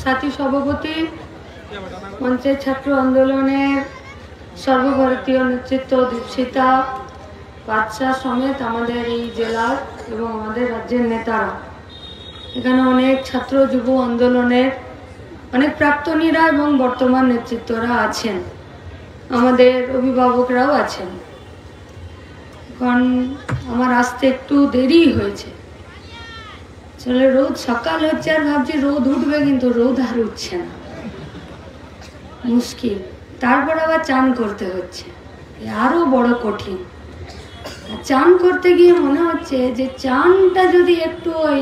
সাথী সভাপতি মঞ্চের ছাত্র আন্দোলনের সর্বভারতীয় নেতৃত্ব দীপশিতা বাদশাহ সমেত আমাদের এই জেলার এবং আমাদের রাজ্যের নেতারা, এখানে অনেক ছাত্র যুব আন্দোলনের অনেক প্রাক্তনীরা এবং বর্তমান নেতৃত্বরা আছেন, আমাদের অভিভাবকরাও আছেন। এখন আমার আসতে একটু দেরি হয়েছে, আসলে রোদ সকাল হচ্ছে আর ভাবছি রোদ উঠবে, কিন্তু রোদ আর উঠছে না, মুশকিল। তারপর আবার চান করতে হচ্ছে, আরো বড় কঠিন। চান করতে গিয়ে মনে হচ্ছে যে চানটা যদি একটু ওই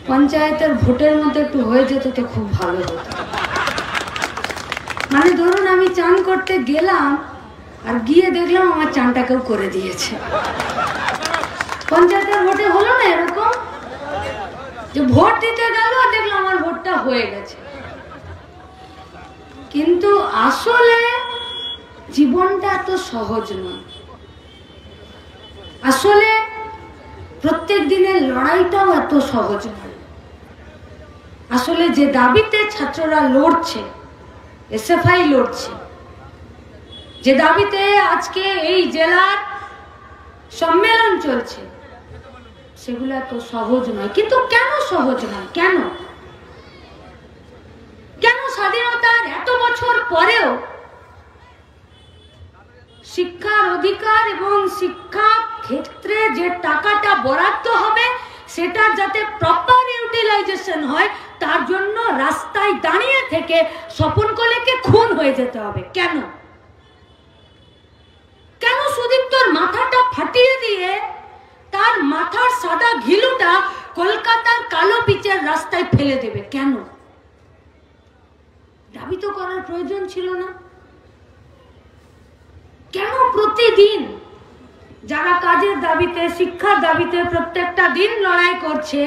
পঞ্চায়েতের ভোটের মতো একটু হয়ে যেত তো খুব ভালো হতো। মানে ধরুন আমি চান করতে গেলাম আর গিয়ে দেখলাম আমার চানটা কেউ করে দিয়েছে। পঞ্চায়েতের ভোটে হলো না এরকম, যে ভোট দিতে গেল আর দেখলাম আমার ভোটটা হয়ে গেছে। কিন্তু আসলে জীবনটা এত সহজ নয়, আসলে প্রত্যেক দিনের লড়াইটাও এত সহজ নয়। আসলে যে দাবিতে ছাত্ররা লড়ছে, এসএফআই লড়ছে, যে দাবিতে আজকে এই জেলার সম্মেলন চলছে, সেগুলো এত সহজ নয়। কিন্তু কেন সহজ নয়? কেন কেন স্বাধীনতার এত বছর পরেও শিক্ষার অধিকার এবং শিক্ষা ক্ষেত্রে যে টাকাটা বরাদ্দ হবে সেটা যাতে প্রপার ইউটিলাইজেশন হয়, তার জন্য রাস্তায় দাঁড়িয়ে থেকে স্বপন কোলেকে খুন হয়ে যেতে হবে? কেন কেন সুদীপ্তর মাথাটা ফাটিয়ে দিয়ে তার মাথার সাদা ঘিলুটা কলকাতার কালো পিচের রাস্তায় ফেলে দেবে? কেন? দাবি তো করার প্রয়োজন ছিল না। কেন প্রতিদিন যারা কাজের দাবিতে, শিক্ষার দাবিতে প্রত্যেকটা দিন লড়াই করছে,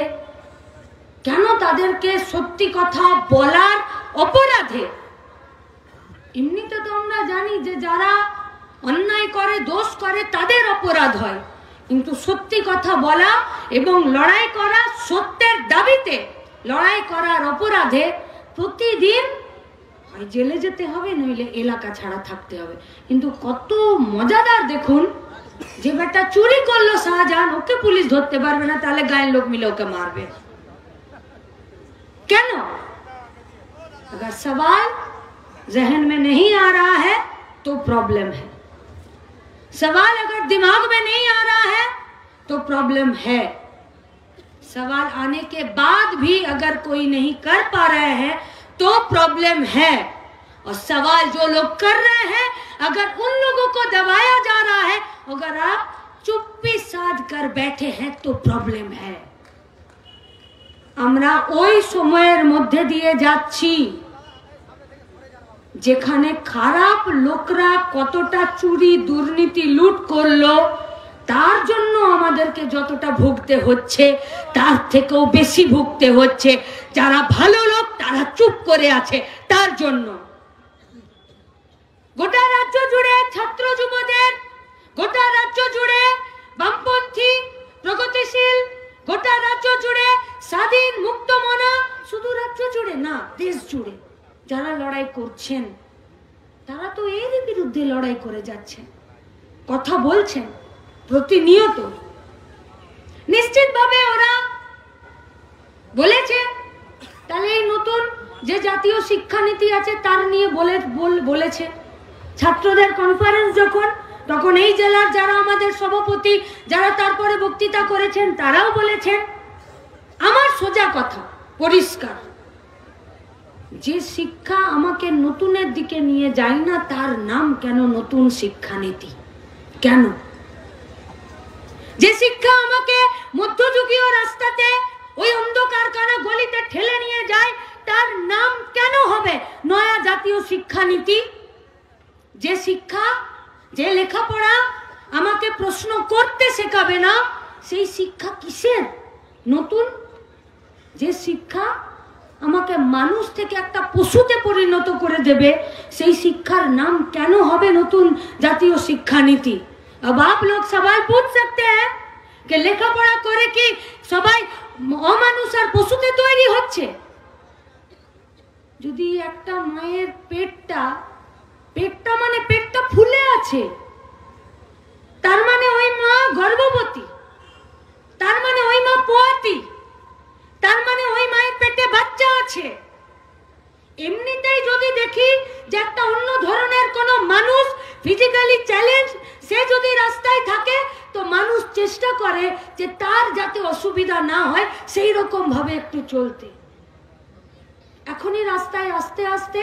কেন তাদেরকে সত্যি কথা বলার অপরাধে? এমনিতে তো আমরা জানি যে যারা অন্যায় করে, দোষ করে, তাদের অপরাধ হয়, কিন্তু সত্যি কথা বলা এবং লড়াই করা, সত্যের দাবিতে লড়াই করার অপরাধে প্রতিদিন হয় জেলে যেতে হবে, নইলে এলাকা ছাড়া থাকতে হবে। কিন্তু কত মজাদার দেখুন, যে বেটা চুরি করলো শাহজাহান, ওকে পুলিশ ধরতে পারবে না, তাহলে গায়ের লোক মিলে ওকে মারবে। কেন? अगर सवाल जहन में नहीं आ रहा है तो प्रॉब्लम है, सवाल अगर दिमाग में नहीं आ रहा है तो प्रॉब्लम है, सवाल आने के बाद भी अगर कोई नहीं कर पा रहे हैं तो प्रॉब्लम है, और सवाल जो लोग कर रहे हैं अगर उन लोगों को दबाया जा रहा है, अगर आप चुप्पी साध कर बैठे हैं तो प्रॉब्लम है। আমরা ওই সময়ের মধ্যে দিয়ে যাচ্ছি যেখানে খারাপ লোকরা কতটা চুরি, দুর্নীতি, লুট করলো, তার জন্য আমাদেরকে যতটা ভুগতে হচ্ছে তার থেকেও বেশি ভুগতে হচ্ছে যারা ভালো লোক, তারা চুপ করে আছে তার জন্য। গোটা রাজ্য জুড়ে ছাত্র যুবদের, গোটা রাজ্য জুড়ে বামপন্থী, প্রগতিশীল, গোটা রাজ্য জুড়ে স্বাধীন মুক্ত মনা, শুধু রাজ্য জুড়ে না, দেশ জুড়ে যারা লড়াই করছেন, তারা তো এর বিরুদ্ধে লড়াই করে যাচ্ছেন, কথা বলছেন প্রতিনিয়ত। নিশ্চিতভাবে ওরা বলেছে, তাহলে এই নতুন যে জাতীয় শিক্ষানীতি আছে তার নিয়ে বলেছে। ছাত্রদের কনফারেন্স যখন, তখন এই জেলার যারা আমাদের সভাপতি, যারা তারপরে বক্তৃতা করেছেন, তারাও বলেছেন। আমার সোজা কথা পরিষ্কার, যে শিক্ষা আমাকে নতুনের দিকে নিয়ে যায় না, তার নাম কেন নতুন শিক্ষানীতি? কেন? যে শিক্ষা আমাকে মধ্যযুগীয় রাস্তাতে ওই অন্ধকার কানা গলিতে ঠেলে নিয়ে যায়, তার নাম কেন হবে নয়া জাতীয় শিক্ষানীতি? যে শিক্ষা, যে লেখাপড়া আমাকে প্রশ্ন করতে শেখাবে না, সেই শিক্ষা কিসের নতুন? যে শিক্ষা আমাকে মানুষ থেকে একটা পশুতে পরিণত করে দেবে, সেই শিক্ষার নাম কেন হবে নতুন জাতীয় শিক্ষানীতি? अब आप लोग सवाल पूछ सकते हैं कि লেখাপড়া করে কি সবাই অমানুষ আর পশুতে তৈরি হচ্ছে? যদি একটা মায়ের পেটটা মানে পেটটা ফুলে আছে, তার মানে ওই মা গর্ভবতী, তার মানে ওই মা পোয়াতি, তার মানে ওই মায়ের পেটে বাচ্চা আছে। এমনিতেই যদি দেখি যে একটা অন্য ধরনের কোনো মানুষ ফিজিক্যালি চ্যালেঞ্জ, সে যদি রাস্তায় থাকে, তো মানুষ চেষ্টা করে যে তার যাতে অসুবিধা না হয় সেই রকম ভাবে একটু চলতে। এখনই রাস্তায় আস্তে আস্তে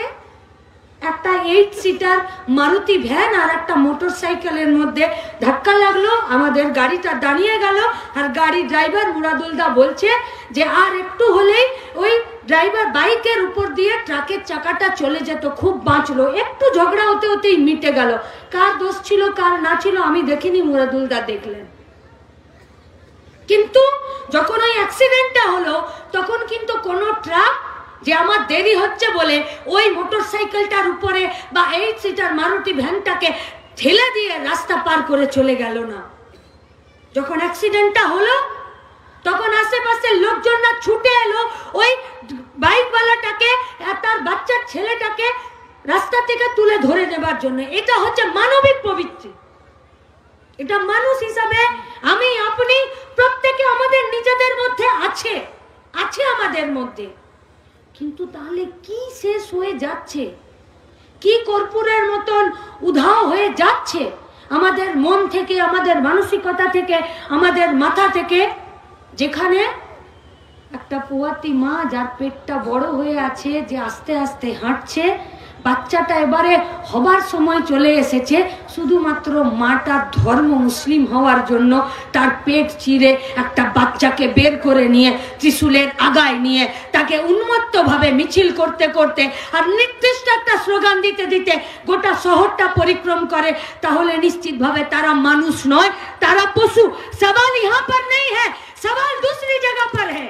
একটা 8 সিটার মারুতি ভ্যান আর একটা মোটর সাইকেলের মধ্যে ধাক্কা লাগলো, আমাদের গাড়িটা দাঁড়িয়ে গেল। আর গাড়ি ড্রাইভার মুরাদুলদা বলছে যে আর একটু হলেই ওই ড্রাইভার বাইকের উপর দিয়ে ট্রাকের চাকাটা চলে যেত, খুব বাঁচলো। একটু ঝগড়া হতে হতেই মিটে গেল। কার দোষ ছিল কার না ছিল আমি দেখিনি, মুরাদুলদা দেখলেন। কিন্তু যখন ওই অ্যাক্সিডেন্টটা হলো, তখন কিন্তু কোনো ট্রাক যে আমার দেরি হচ্ছে বলে ওই মোটর সাইকেলটার উপরে বা 8 সিটার মারুতি ভ্যানটাকে ঠেলে দিয়ে রাস্তা পার করে চলে গেল না। যখন অ্যাক্সিডেন্টটা হলো, তখন আশেপাশের লোকজনরা ছুটে এলো ওই বাইকওয়ালাটাকে আর তার বাচ্চার ছেলেটাকে রাস্তা থেকে তুলে ধরে নেবার জন্য। এটা হচ্ছে মানবিক প্রবৃত্তি। এটা মানুষ হিসাবে আমি আপনি প্রত্যেকে আমাদের নিজেদের মধ্যে আছে আমাদের মধ্যে। কিন্তু তাহলে কি শেষ হয়ে যাচ্ছে, কি কর্পূরের মতন উধাও হয়ে যাচ্ছে আমাদের মন থেকে, আমাদের মানসিকতা থেকে, আমাদের মাথা থেকে, যেখানে একটা পোয়াতি মা যার পেটটা বড় হয়ে আছে, যে আস্তে আস্তে হাঁটছে, বাচ্চাটা এবারে হবার সময় চলে এসেছে, শুধুমাত্র মাটার ধর্ম মুসলিম হওয়ার জন্য তার পেট চিরে একটা বাচ্চাকে বের করে নিয়ে ত্রিশূলের আগায় নিয়ে তাকে উন্মত্ত ভাবে মিছিল করতে করতে আর নির্দিষ্ট একটা স্লোগান দিতে দিতে গোটা শহরটা পরিক্রম করে, তাহলে নিশ্চিতভাবে তারা মানুষ নয়, তারা পশু। সওয়াল ইহাं पर नहीं है, সওয়াল दूसरी जगह पर है।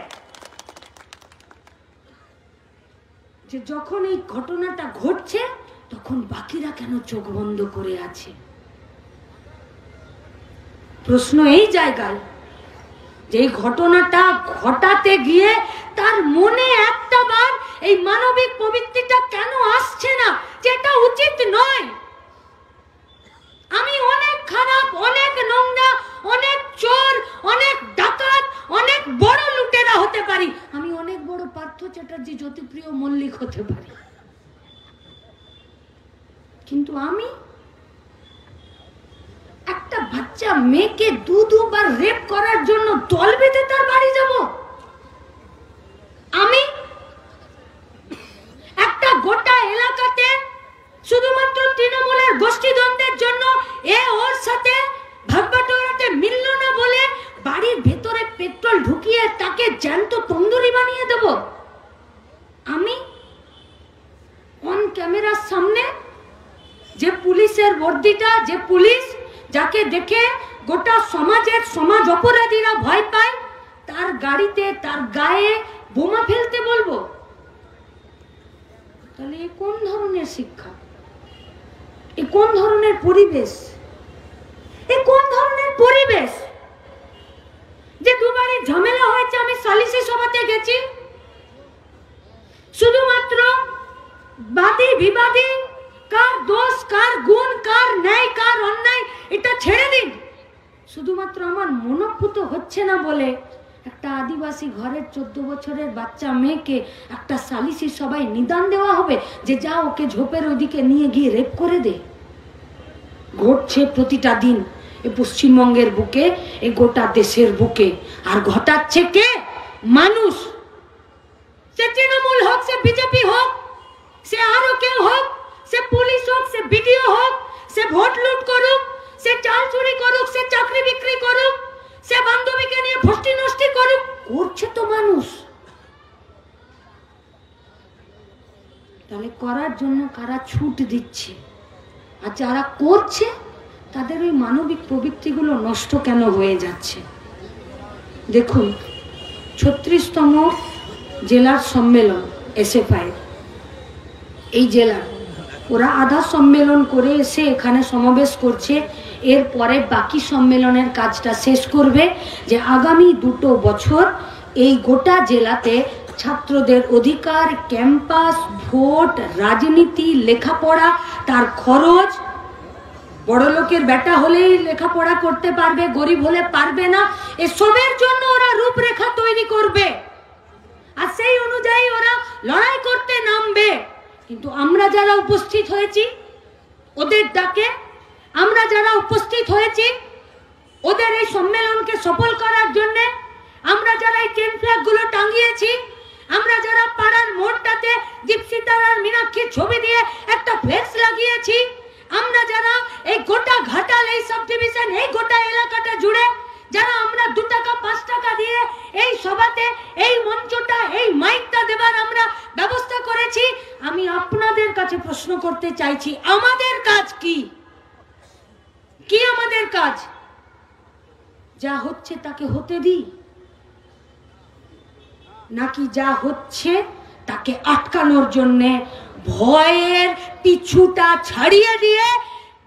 যে যখন এই ঘটনাটা ঘটছে, তখন বাকিরা কেন চোখ বন্ধ করে আছে? প্রশ্ন এই জায়গায় যে এই ঘটনাটা ঘটাতে গিয়ে তার মনে একটা বার এই মানবিক প্রবৃত্তিটা কেন আসছে না, যেটা উচিত নয়। আমি অনেক খারাপ, অনেক নোংরা, অনেক চোর, অনেক ডাকাত, অনেক বড় লুটেরা হতে পারি, আমি অনেক বড় পার্থ চ্যাটার্জি, জ্যোতিপ্রিয় মল্লিক হতে পারি, কিন্তু আমি একটা বাচ্চা মেয়েকে দুবার রেপ করার জন্য দল বেঁধে তার বাড়ি যাব? আমি একটা গোটা এলাকাতে শুধুমাত্র তৃণমূলের গোষ্ঠীদ্বন্দ্বের জন্য এ ওর সাথে ভাগবাটোয়ারাতে মিলল না বলে বাড়ির ভেতরে পেট্রোল ঢুকিয়ে তাকে জ্যান্ত তন্দুরি বানিয়ে দেব? আমি অন ক্যামেরার সামনে যে পুলিশের বর্দিটা, যে পুলিশ যাকে দেখে গোটা সমাজ অপরাধীরা ভয় পায়, তার গাড়িতে তার গায়ে বোমা ফেলতে বলবো? তাহলে এ কোন ধরনের শিক্ষা, এ কোন ধরনের পরিবেশ, এ কোন ধরনের পরিবেশ? যে দুবারই ঝামেলা হয়েছে, আমি সালিসি সভাতে গেছি, শুধুমাত্র বাদী বিবাদী, কার দোষ কার গুণ, কার ন্যায় কার অন্যায় এটা ছেড়ে দিন, শুধুমাত্র আমার মনোপুত হচ্ছে না বলে একটা আদিবাসী ঘরের 14 বছরের বাচ্চা মেয়েকে একটা সালিসি সভায় নিদান দেওয়া হবে যে যা ওকে ঝোপের ওদিকে নিয়ে গিয়ে রেপ করে দে? ঘটছে প্রতিটা দিন এ পশ্চিমবঙ্গের বুকে, এ গোটা দেশের বুকে। আর ঘটাচ্ছে কে? মানুষ। সে তৃণমূল হোক, সে বিজেপি হোক, সে আরো কেউ হোক, সে পুলিশ হোক, সে বিডিও হোক, সে ভোট লুট করুক, সে চাল চুরি করুক, সে চাকরি বিক্রি করুক, সে বান্ধবীকে নিয়ে ফষ্টি নষ্টি করুক, করছে তো মানুষ। তাহলে করার জন্য কারা ছুট দিচ্ছে, আর যারা করছে তাদের ওই মানবিক প্রবৃত্তিগুলো নষ্ট কেন হয়ে যাচ্ছে? দেখুন, 36তম জেলার সম্মেলন এসএফআই এই জেলার, ওরা আধা সম্মেলন করে এসে এখানে সমাবেশ করছে। এরপরে বাকি সম্মেলনের কাজটা শেষ করবে, যে আগামী 2 বছর এই গোটা জেলাতে ছাত্রদের অধিকার, ক্যাম্পাস, ভোট, রাজনীতি, লেখাপড়া, তার খরচ। বড় লোকের বেটা হলেই লেখাপড়া করতে পারবে, গরিব হলে পারবে না, এসবের জন্য ওরা রূপরেখা তৈরি করবে আর সেই অনুযায়ী ওরা লড়াই করতে নামবে। কিন্তু আমরা যারা উপস্থিত হয়েছি ওদের ডাকে, আমরা যারা উপস্থিত হয়েছি ওদের এই সম্মেলনকে সফল করার জন্য, আমরা যারা এই টেন ফ্ল্যাগ গুলো টাঙিয়েছি, আমরা যারা পাড়ার মোড়টাতে দীপশিতার আর মীনাক্ষীর ছবি দিয়ে একটা ফ্লেক্স লাগিয়েছি, আমরা যারা এই গোটা ঘাটাল, এই সাব ডিভিশন, এই গোটা এলাকাটা জুড়ে যারা আমরা 2 টাকা 5 টাকা দিয়ে এই সভাতে এই মঞ্চটা, এই মাইকটা দেবার আমরা ব্যবস্থা করেছি, আমি আপনাদের কাছে প্রশ্ন করতে চাইছি, আমাদের কাজ কি? কি আমাদের কাজ? যা হচ্ছে তাকে হতে দিই, নাকি যা হচ্ছে তাকে আটকানোর জন্য ভয়ের পিছুটা ছাড়িয়ে দিয়ে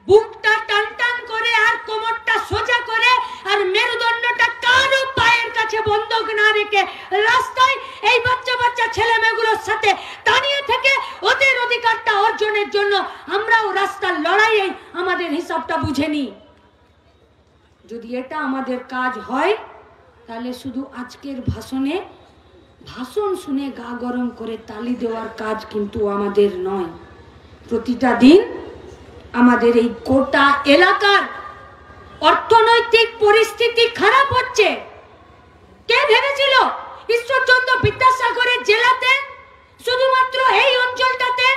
বুকটা টান টান করে আর কোমরটা সোজা করে আর মেরুদণ্ডটা কারো পায়ের কাছে বন্ধক না রেখে রাস্তায় এই বাচ্চা বাচ্চা ছেলে মেয়েগুলোর সাথে দাঁড়িয়ে থেকে ওদের অধিকারটা অর্জনের জন্য আমরাও রাস্তার লড়াইয়ে আমাদের হিসাবটা বুঝে নিই? যদি এটা আমাদের কাজ হয় তাহলে শুধু আজকের ভাষণ শুনে গা গরম করে তালি দেওয়ার কাজ কিন্তু আমাদের নয়। প্রতিটা দিন আমাদের এই গোটা এলাকার অর্থনৈতিক পরিস্থিতি খারাপ হচ্ছে। কে ভেবেছিল ঈশ্বরচন্দ্র বিদ্যাসাগরের জেলাতে, শুধুমাত্র এই অঞ্চলটাতে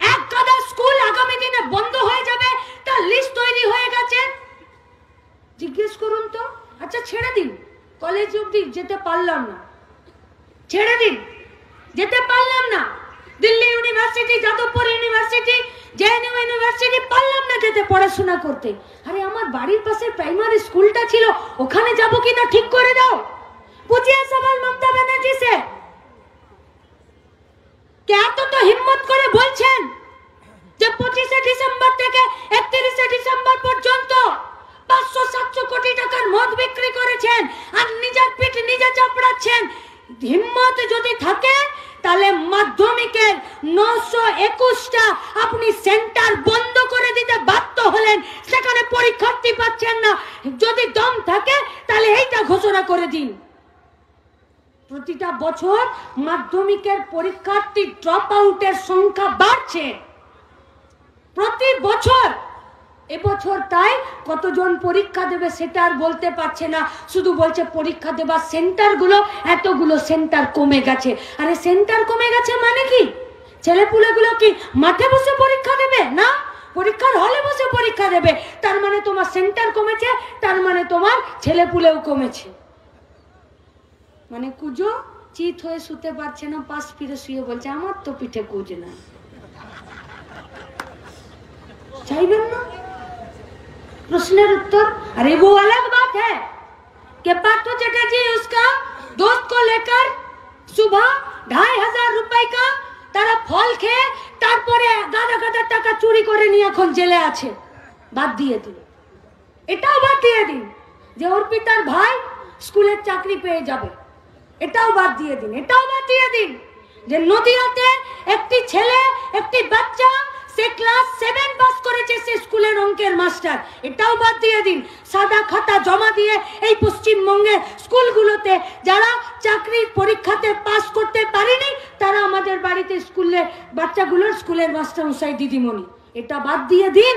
1 গাদা স্কুল আগামী দিনে বন্ধ হয়ে যাবে, তার লিস্ট তৈরি হয়ে গেছে? জিজ্ঞেস করুন তো। আচ্ছা ছেড়ে দিন, কলেজ অবধি যেতে পারলাম না, ছেড়ে দিন, যেতে পারলাম না, Delhi university, Jadavpur university, JNU university পারলাম না যেতে পড়াশোনা করতে। আরে আমার বাড়ির পাশে প্রাইমারি স্কুলটা ছিল, ওখানে যাবো কিনা ঠিক করে দাও। पूछिए सवाल ममता बनर्जी से, क्या तो हिम्मत করে বলছেন যে 25 ডিসেম্বর থেকে 31 ডিসেম্বর পর্যন্ত 500-700 কোটি টাকার মদ বিক্রি করেছেন আর নিজের পিঠ নিজে চাপড়াচ্ছেন। হিম্মত যদি থাকে তাহলে মাধ্যমিকের 921টা আপনি সেন্টার বন্ধ করে দিতে বাধ্য হলেন, সেখানে পরীক্ষার্থী পাচ্ছেন না। যদি দম থাকে তাহলে এইটা ঘোষণা করে দিন। প্রতিটা বছর মাধ্যমিকের পরীক্ষার্থী ড্রপ আউটের সংখ্যা বাড়ছে প্রতি বছর। এবছর তাই কতজন পরীক্ষা দেবে সেটা আর বলতে পারছে না, শুধু বলছে পরীক্ষা দেবার সেন্টারগুলো, এতগুলো সেন্টার কমে গেছে। আরে সেন্টার কমে গেছে মানে কি? ছেলেপুলেগুলো কি মাঠে বসে পরীক্ষা দেবে? না, পরীক্ষার হলে বসে পরীক্ষা দেবে। তার মানে তোমার সেন্টার কমেছে, তার মানে তোমার ছেলেপুলেও কমেছে। মানে কুজো চিত হয়ে শুতে পারছে না, পাশ ফিরে শুয়ে বলছে আমার তো পিঠে কুজ না। চাইবেন না प्रश्न उत्तर? अरे वो अलग बात है कि पार्थो चटर्जी उसका दोस्त को लेकर सुबह 2500 रुपए का तारा फल খেয়ে তারপরে গাদা গাদা টাকা চুরি করে নিয়ে এখন জেলে আছে। বাদ দিয়ে দিন, এটাও বাদ দিয়ে দিন যে অর্পিতার ভাই স্কুলের চাকরি পেয়ে যাবে, এটাও বাদ দিয়ে দিন। এটাও বাদ দিয়ে দিন যে নদিয়াতে একটি ছেলে, একটি বাচ্চা সে ক্লাস 7 পাস করেছে, সে স্কুলের অঙ্কের মাস্টার, এটাও বাদ দিয়ে দিন। সাদা খাতা জমা দিয়ে এই পশ্চিমবঙ্গের স্কুলগুলোতে যারা চাকরির পরীক্ষাতে পাস করতে পারেনি তারা আমাদের বাড়িতে স্কুলে বাচ্চাগুলোর স্কুলের মাস্টারমশাই দিদিমণি, এটা বাদ দিয়ে দিন।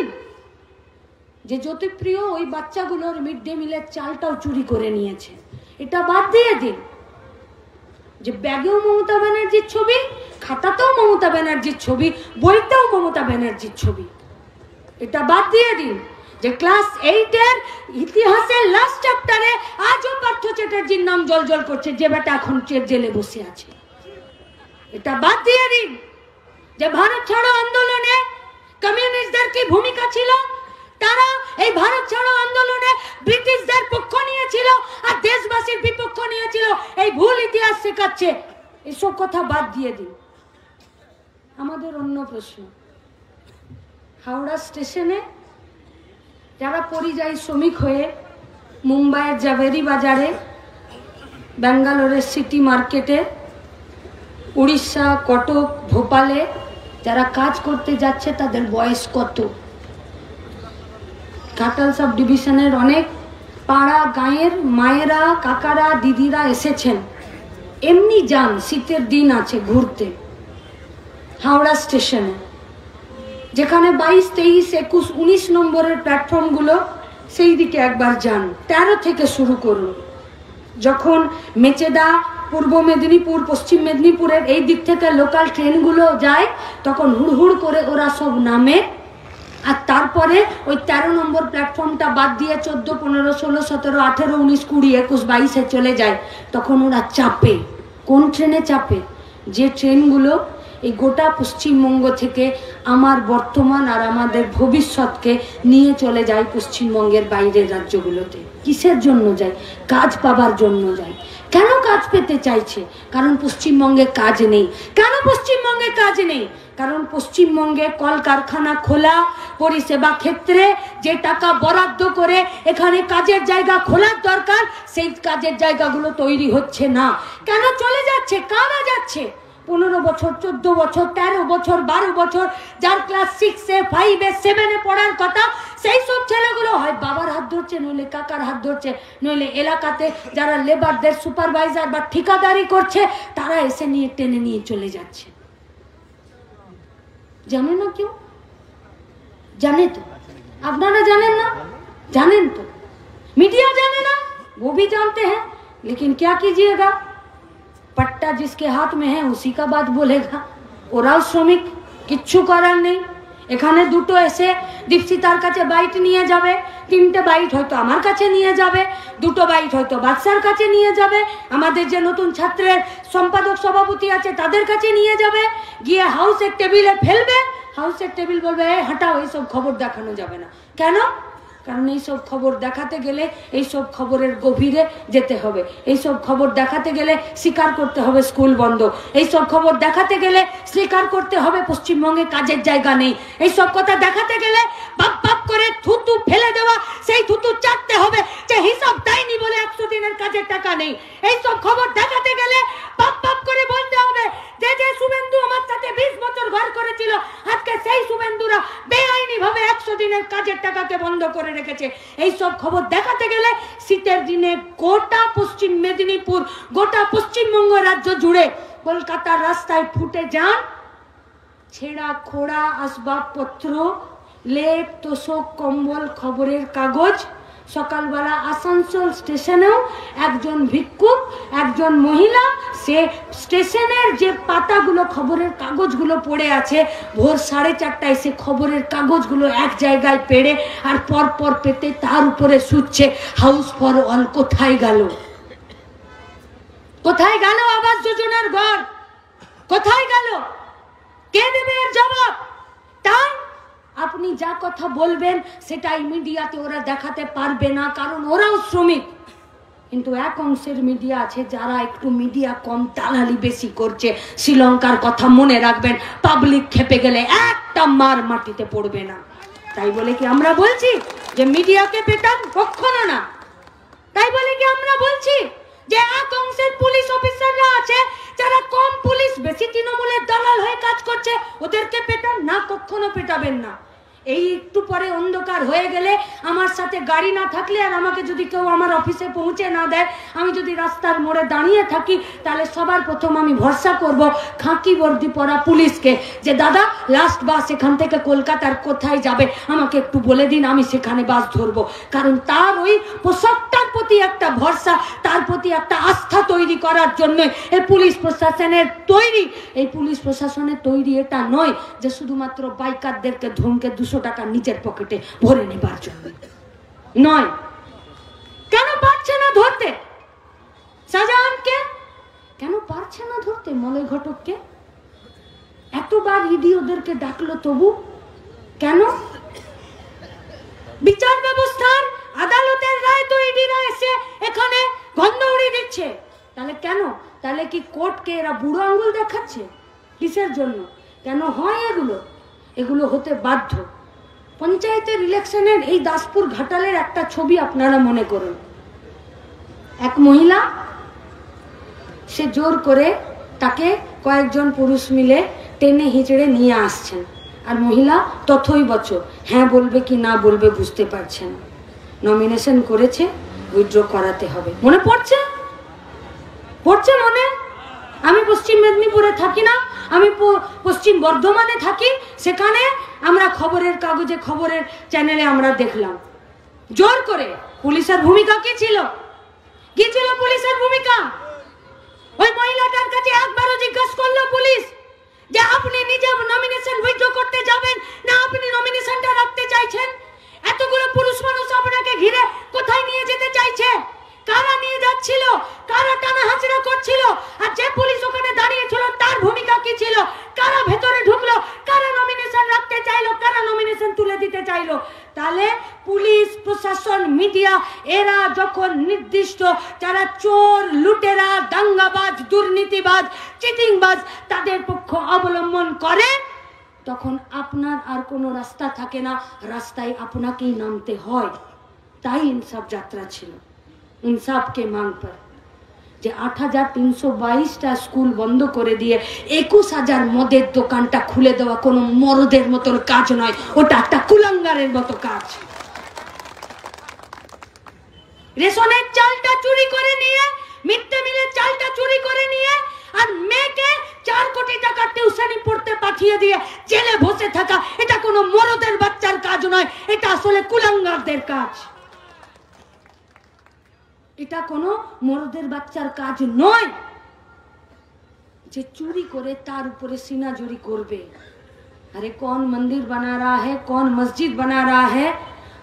যে জ্যোতিপ্রিয় ওই বাচ্চাগুলোর মিড ডে মিলের চালটাও চুরি করে নিয়েছে, এটা বাদ দিয়ে দিন। যে ব্যাগেও মমতা ব্যানার্জির ছবি, খাতাতেও মমতা ব্যানার্জির ছবি, বইতেও মমতা ব্যানার্জির ছবি, এটা বাদ দিয়ে দিন। যে ক্লাস 8 এর ইতিহাসের লাস্ট চ্যাপ্টারে আজও পার্থ চ্যাটার্জির নাম জলজল করছে, যে বেটা এখন জেলে বসে আছে, এটা বাদ দিয়ে দিন। যে ভারত ছাড়ো আন্দোলনে কমিউনিস্টদের কি ভূমিকা ছিল, তারা এই ভারত ছাড়ো আন্দোলনে ব্রিটিশদের পক্ষ নিয়েছিল আর দেশবাসীর বিপক্ষ নিয়েছিল, এই ভুল ইতিহাস শেখাচ্ছে, এসব কথা বাদ দিয়ে দিন। আমাদের অন্য প্রশ্ন, হাওড়া স্টেশনে যারা পরিযায়ী শ্রমিক হয়ে মুম্বাইয়ের জাভেরি বাজারে, ব্যাঙ্গালোরের সিটি মার্কেটে উড়িষ্যা, কটক, ভোপালে যারা কাজ করতে যাচ্ছে তাদের বয়স কত? ঘাটাল সাব ডিভিশনের অনেক পাড়া গাঁয়ের মায়েরা, কাকারা, দিদিরা এসেছেন। এমনি যান, শীতের দিন আছে, ঘুরতে হাওড়া স্টেশনে, যেখানে 22, 23, 21, 19 নম্বরের প্ল্যাটফর্মগুলো, সেই দিকে একবার যান। 13 থেকে শুরু করুন। যখন মেচেদা, পূর্ব মেদিনীপুর, পশ্চিম মেদিনীপুরের এই দিক থেকে লোকাল ট্রেনগুলো যায়, তখন হুড়হুড় করে ওরা সব নামে, আর তারপরে ওই 13 নম্বর প্ল্যাটফর্মটা বাদ দিয়ে 14, 15, 16, 17, 18, 19, 20, 21, 22-এ চলে যায়। তখন ওরা চাপে। কোন ট্রেনে চাপে? যে ট্রেনগুলো এই গোটা পশ্চিমবঙ্গ থেকে আমার বর্তমান আর আমাদের ভবিষ্যৎকে নিয়ে চলে যায় পশ্চিমবঙ্গের বাইরের রাজ্যগুলোতে। কিসের জন্য যায়? কাজ পাবার জন্য যায়। কেন কাজ পেতে চাইছে? কারণ পশ্চিমবঙ্গে কাজ নেই। কেন পশ্চিমবঙ্গে কাজ নেই? কারণ পশ্চিমবঙ্গে কলকারখানা খোলা, পরিষেবা ক্ষেত্রে যে টাকা বরাদ্দ করে এখানে কাজের জায়গা খোলার দরকার, সেই কাজের জায়গাগুলো তৈরি হচ্ছে না। কেন চলে যাচ্ছে? কারা যাচ্ছে? 15 বছর, 14 বছর, 13 বছর, 12 বছর, যার ক্লাস 6-এ, 5-এ, 7-এ পড়ার কথা, সেই সব ছেলেগুলো হয় বাবার হাত ধরছে, নইলে কাকার হাত ধরছে, নইলে এলাকাতে যারা লেবারদের সুপারভাইজার বা ঠিকাদারি করছে, তারা এসে নিয়ে টেনে নিয়ে চলে যাচ্ছে। জানে না কেউ? জানে তো? আপনারা জানেন না? জানেন তো? मीडिया जाने ना, वो भी जानते हैं, लेकिन क्या कीजिएगा, पट्टा जिसके हाथ में है उसी का बात बोलेगा। ওরাও শ্রমিক, কিচ্ছু করার নেই। এখানে দুটো এসে দীপশিতার কাছে বাইট নিয়ে যাবে, 3টে বাইট হয়তো আমার কাছে নিয়ে যাবে, 2টো বাইট হয়তো বাদশার কাছে নিয়ে যাবে, আমাদের যে নতুন ছাত্রের সম্পাদক সভাপতি আছে তাদের কাছে নিয়ে যাবে, গিয়ে হাউসের টেবিলে ফেলবে। হাউসের টেবিল বলবে হটাও, এইসব খবর দেখানো যাবে না। কেন? কারণ এইসব খবর দেখাতে গেলে এইসব খবরের গভীরে যেতে হবে। এইসব খবর দেখাতে গেলে স্বীকার করতে হবে স্কুল বন্ধ। এইসব খবর দেখাতে গেলে স্বীকার করতে হবে পশ্চিমবঙ্গে কাজের জায়গা নেই। এইসব কথা দেখাতে গেলে বাপ বাপ করে থুতু ফেলে দেওয়া, সেই থুতু চাটতে হবে যে হিসাব দেয়নি বলে 100 দিনের কাজের টাকা নেই। এইসব খবর দেখাতে গেলে বাপ বাপ করে বলতে হবে যে যে শুভেন্দু আমার সাথে 20 বছর ঘর করেছিল, আজকে সেই শুভেন্দুরা বেআইনি ভাবে 100 দিনের কাজের টাকাকে বন্ধ করে রেখেছে। এই সব খবর দেখাতে গেলে শীতের দিনে গোটা পশ্চিম মেদিনীপুর, গোটা পশ্চিমবঙ্গ রাজ্য জুড়ে কলকাতার রাস্তায় ফুটে যান ছেঁড়া খোড়া আসবাবপত্র, লেপ, তোষক, কম্বল, খবরের কাগজ। সকালবেলা আসানসোল স্টেশনেও একজন ভিক্ষুক, একজন মহিলা, সে স্টেশনের যে পাতাগুলো, খবরের কাগজগুলো পড়ে আছে, ভোর 4:30টায় সে খবরের কাগজগুলো এক জায়গায় পেড়ে আর পরপর পেতে তার উপরে শুচ্ছে হাউস ফর অল। কোথায় গেল? কোথায় গেল আবাস যোজনার ঘর? কোথায় গেল? কে দেবে এর জবাব? তাই আপনি যা কথা বলবেন সেটাই মিডিয়াতে ওরা দেখাতে পারবে না, কারণ ওরাও শ্রমিক। কিন্তু এক অংশের মিডিয়া আছে যারা একটু মিডিয়া কম, দালালি বেশি করছে। শ্রীলঙ্কার কথা মনে রাখবেন, পাবলিক খেপে গেলে একটা মার মাটিতে পড়বে না। তাই বলে কি আমরা বলছি যে মিডিয়াকে পেটান? কখনো না। তাই বলে কি আমরা বলছি যে এক অংশের পুলিশ অফিসাররা আছে যারা কম পুলিশ, বেশি তৃণমূলের দালাল হয়ে কাজ করছে, ওদেরকে পেটান? না, কখনো পেটাবেন না। এই একটু পরে অন্ধকার হয়ে গেলে, আমার সাথে গাড়ি না থাকলে আর আমাকে যদি কেউ আমার অফিসে পৌঁছে না দেয়, আমি যদি রাস্তার মোড়ে দাঁড়িয়ে থাকি, তাহলে সবার প্রথম আমি ভরসা করব খাকি বর্দি পরা পুলিশকে, যে দাদা লাস্ট বাস এখান থেকে কলকাতার কোথায় যাবে আমাকে একটু বলে দিন, আমি সেখানে বাস ধরবো। কারণ তার ওই পোশাকটার প্রতি একটা ভরসা, তার প্রতি একটা আস্থা তৈরি করার জন্য এই পুলিশ প্রশাসনের তৈরি। এই পুলিশ প্রশাসনের তৈরি এটা নয় যে শুধুমাত্র বাইকারদেরকে ধমকে 200 টাকা নিজের পকেটে ভরে নেবার জন্য নয়। কেন পারছে না ধরতে শাহজাহানকে? কেন পারছে না ধরতে মলয় ঘটককে? এতবার ইডি ওদেরকে ডাকলো, তবু কেন? বিচার ব্যবস্থার আদালতের রায় তো ইডিরা এসে এখানে গন্ধ উড়িয়ে দিচ্ছে। তাহলে কেন? তাহলে কি কোর্টকে এরা বুড়ো আঙ্গুল দেখাচ্ছে? কিসের জন্য? কেন হয় এগুলো? এগুলো হতে বাধ্য। পঞ্চায়েতের ইলেকশনের এই দাসপুর ঘাটালের একটা ছবি আপনারা মনে করুন। এক মহিলা, সে জোর করে তাকে কয়েকজন পুরুষ মিলে টেনে হিচড়ে নিয়ে আসছেন, আর মহিলা তথই বচ, হ্যাঁ বলবে কি না বলবে বুঝতে পারছে না। নমিনেশন করেছে, উইথড্র করাতে হবে। মনে পড়ছে? পড়ছে মনে? আমি পশ্চিম মেদিনীপুরে থাকি না, আমি পশ্চিম বর্ধমানে থাকি। সেখানে আমরা খবরের কাগজে, খবরের চ্যানেলে আমরা দেখলাম জোর করে পুলিশের ভূমিকা কি ছিল? কি ছিল পুলিশের ভূমিকা? ওই মহিলাটার কাছে একবারও জিজ্ঞাসা করলো পুলিশ যে আপনি নিজে নমিনেশন উইথড্র করতে যাবেন না আপনি নমিনেশনটা রাখতে চাইছেন? এতগুলো পুরুষ মানুষ আপনাকে ঘিরে কোথায় নিয়ে যেতে চাইছে? কারা নিয়ে যাচ্ছিল? কারা টানা হাঁচড়া করছিল? আর যে পুলিশ ওখানে দাঁড়িয়ে ছিল তার ভূমিকা কি ছিল? কারা ভেতরে ঢুকলো? কারা নমিনেশন রাখতে চাইলো? কারা নমিনেশন তুলে দিতে চাইলো? তাহলে পুলিশ প্রশাসন, মিডিয়া, এরা যখন নির্দিষ্ট যারা চোর, লুটেরা, দাঙ্গাবাজ, দুর্নীতিবাজ, চিটিংবাজ তাদের পক্ষ অবলম্বন করে, তখন আপনার আর কোনো রাস্তা থাকে না, রাস্তায় আপনাকেই নামতে হয়। তাই ইনসাফ যাত্রা ছিল। इंसाफ के मांग पर যে ৮৩২২টা স্কুল বন্ধ করে দিয়ে ২১,০০০ মদের দোকানটা খুলে দেওয়া কোনো মরদের মতন কাজ নয়, ওটা একটা কুলাঙ্গারের মতো কাজ। রেশনের চালটা চুরি করে নিয়ে, মিড ডে মিলের চালটা চুরি করে নিয়ে, আর মেয়েকে ৪ কোটি টাকা টিউশনি পড়তে পাঠিয়ে দিয়ে জেলে বসে থাকা, এটা কোনো মরদের বাচ্চার কাজ নয়, এটা আসলে কুলাঙ্গারদের কাজ। এটা কোনো মরদের বাচ্চার কাজ নয় যে চুরি করে তার উপরে সিনাজুরি করবে। अरे कौन मंदिर बना रहा है, कौन मस्जिद बना रहा है?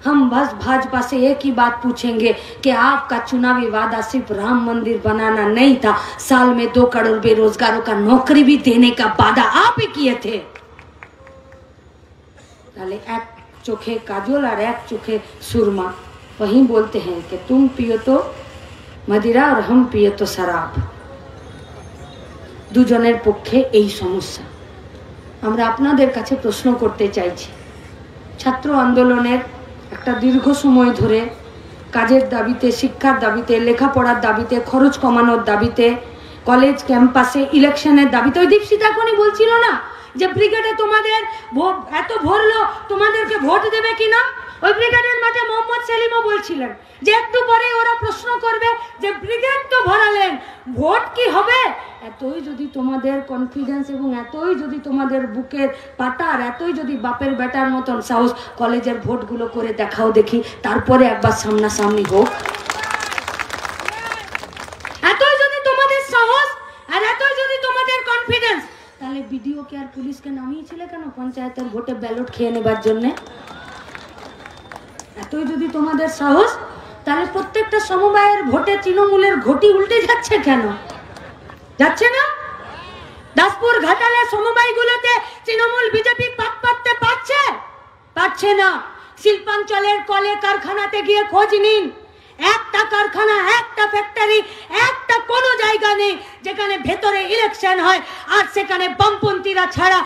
हम बस भाजपा से एक ही बात पूछेंगे कि आपका चुनावी वादा सिर्फ राम मंदिर बनाना नहीं था, साल में 2 करोड़ बेरोजगारों का नौकरी भी देने का वादा आप ही किए थे। ताले एक चोखे काजोल और एक चोखे सुरमा, वही बोलते हैं कि तुम पियो तो मदिरा और हम पिए तो शराब। দুজনের পক্ষে এই সমস্যা। আমরা আপনাদের কাছে প্রশ্ন করতে চাইছি, ছাত্র আন্দোলনের একটা দীর্ঘ সময় ধরে কাজের দাবিতে, শিক্ষার দাবিতে, লেখাপড়ার দাবিতে, খরচ কমানোর দাবিতে, কলেজ ক্যাম্পাসে ইলেকশনের দাবিতে, ওই দীপশিতা এখনই বলছিল না যে ব্রিগেডে তোমাদের এত ভরলো, তোমাদেরকে ভোট দেবে কিনা? ওই ব্রিগেডের মাঠে মোহাম্মদ সেলিমও বলছিলেন যে একটু পরে ওরা প্রশ্ন করবে যে ব্রিগেড তো ভরালেন, ভোট কি হবে? এতই যদি তোমাদের কনফিডেন্স এবং এতই যদি তোমাদের বুকের পাটা আর এতই যদি বাপের বেটার মতন সাহস, কলেজের ভোটগুলো করে দেখাও দেখি, তারপরে একবার সামনাসামনি হোক। এতই যদি তোমাদের সাহস আর এতই যদি তোমাদের কনফিডেন্স, তাহলে বিডিওকে আর পুলিশকে নামিয়েছিলে কেন পঞ্চায়েতের ভোটে ব্যালট খেয়ে নেবার জন্যে? এতই যদি তোমাদের সাহস, তাহলে প্রত্যেকটা সমবায়ের ভোটে তৃণমূলের ঘটি উল্টে যাচ্ছে কেন? যাচ্ছে না? দাসপুর ঘাটালে সমবায়গুলোতে তৃণমূল বিজেপি পাত পাততে পারছে না। শিল্পাঞ্চলের কলে কারখানাতে গিয়ে খোঁজ নিন, একটা কারখানা, একটা ফ্যাক্টরি, একটা কোনো জায়গা নেই যেখানে ভেতরে ইলেকশন হয় আর সেখানে বামপন্থীরা ছাড়া